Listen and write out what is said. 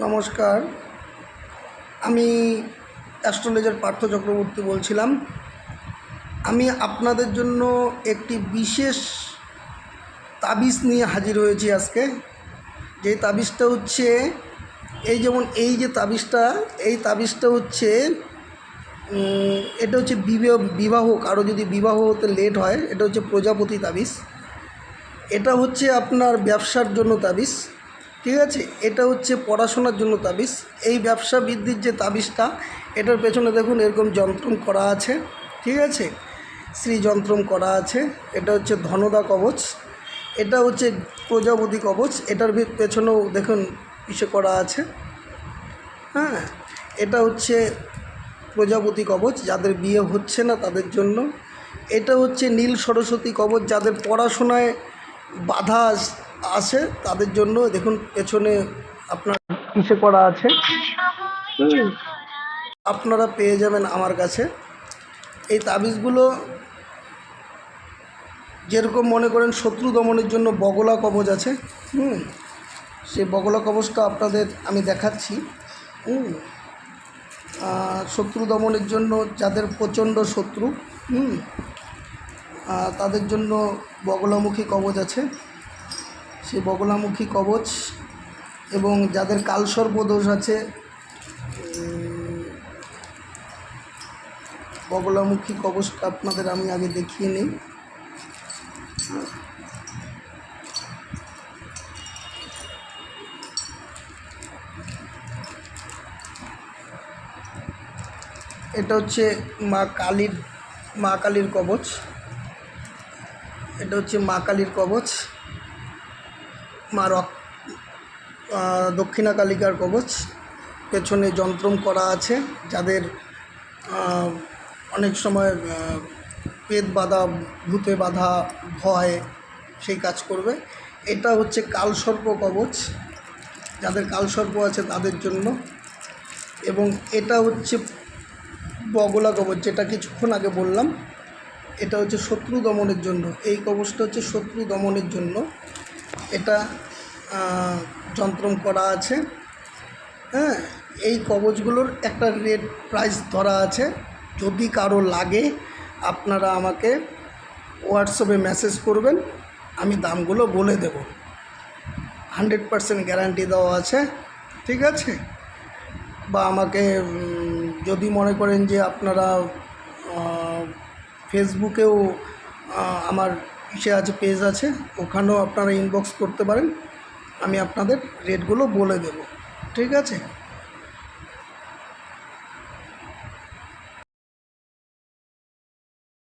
নমস্কার, আমি অ্যাস্ট্রোলজার পার্থ চক্রবর্তী বলছিলাম। আমি আপনাদের জন্য একটি বিশেষ তাবিজ নিয়ে হাজির হয়েছি আজকে। যে তাবিজটা হচ্ছে এই যে তাবিজটা, এই তাবিজটা হচ্ছে এটা হচ্ছে বিবাহ, কারো যদি বিবাহ হতে লেট হয়, এটা হচ্ছে প্রজাপতি তাবিজ। এটা হচ্ছে আপনার ব্যবসার জন্য তাবিজ, ঠিক আছে। এটা হচ্ছে পড়াশোনার জন্য তাবিজ। এই ব্যবসা বৃদ্ধির যে তাবিজটা, এটার পেছনে দেখুন এরকম যন্ত্রম করা আছে, ঠিক আছে, শ্রী যন্ত্রম করা আছে। এটা হচ্ছে ধনদা কবচ, এটা হচ্ছে প্রজাপতি কবচ, এটার পেছনেও দেখুন ইসে করা আছে। হ্যাঁ, এটা হচ্ছে প্রজাপতি কবচ, যাদের বিয়ে হচ্ছে না তাদের জন্য। এটা হচ্ছে নীল সরস্বতী কবচ, যাদের পড়াশোনায় বাধা আসে তাদের জন্য। দেখুন পেছনে আপনার কিসে করা আছে, আপনারা পেয়ে যাবেন আমার কাছে। এই তাবিজগুলো যেরকম মনে করেন শত্রু দমনের জন্য বগলা কবচ আছে, সেই বগলা কবচটা আপনাদের আমি দেখাচ্ছি। শত্রু দমনের জন্য, যাদের প্রচণ্ড শত্রু তাদের জন্য বগলামুখী কবচ আছে, সেই বগলামুখী কবচ। এবং যাদের কালসর্প দোষ আছে, বগলামুখী কবচটা আপনাদের আমি আগে দেখিয়ে নিই। এটা হচ্ছে মা কালীর কবচ, এটা হচ্ছে মা কালীর কবচ। দক্ষিণা কালিকার কবচ, পেছনে যন্ত্রম করা আছে। যাদের অনেক সময় পেট বাঁধা, ভূতে বাঁধা, ভয়, সেই কাজ করবে। এটা হচ্ছে কালসর্প কবচ, যাদের কালসর্প আছে তাদের জন্য। এবং এটা হচ্ছে বগলা কবচ, যেটা কিছুক্ষণ আগে বললাম, এটা হচ্ছে শত্রু দমনের জন্য। এই কবচটা হচ্ছে শত্রু দমনের জন্য, এটা যন্ত্রম করা আছে। হ্যাঁ, এই কবচগুলোর একটা রেট প্রাইস ধরা আছে। যদি কারো লাগে আপনারা আমাকে হোয়াটসঅ্যাপে মেসেজ করবেন, আমি দামগুলো বলে দেব। 100% গ্যারান্টি দেওয়া আছে, ঠিক আছে। বা আমাকে যদি মনে করেন যে আপনারা ফেসবুকেও আমার আছে, পেজ আছে, ওখানেও আপনারা ইনবক্স করতে পারেন, আমি আপনাদের রেটগুলো বলে দেব, ঠিক আছে।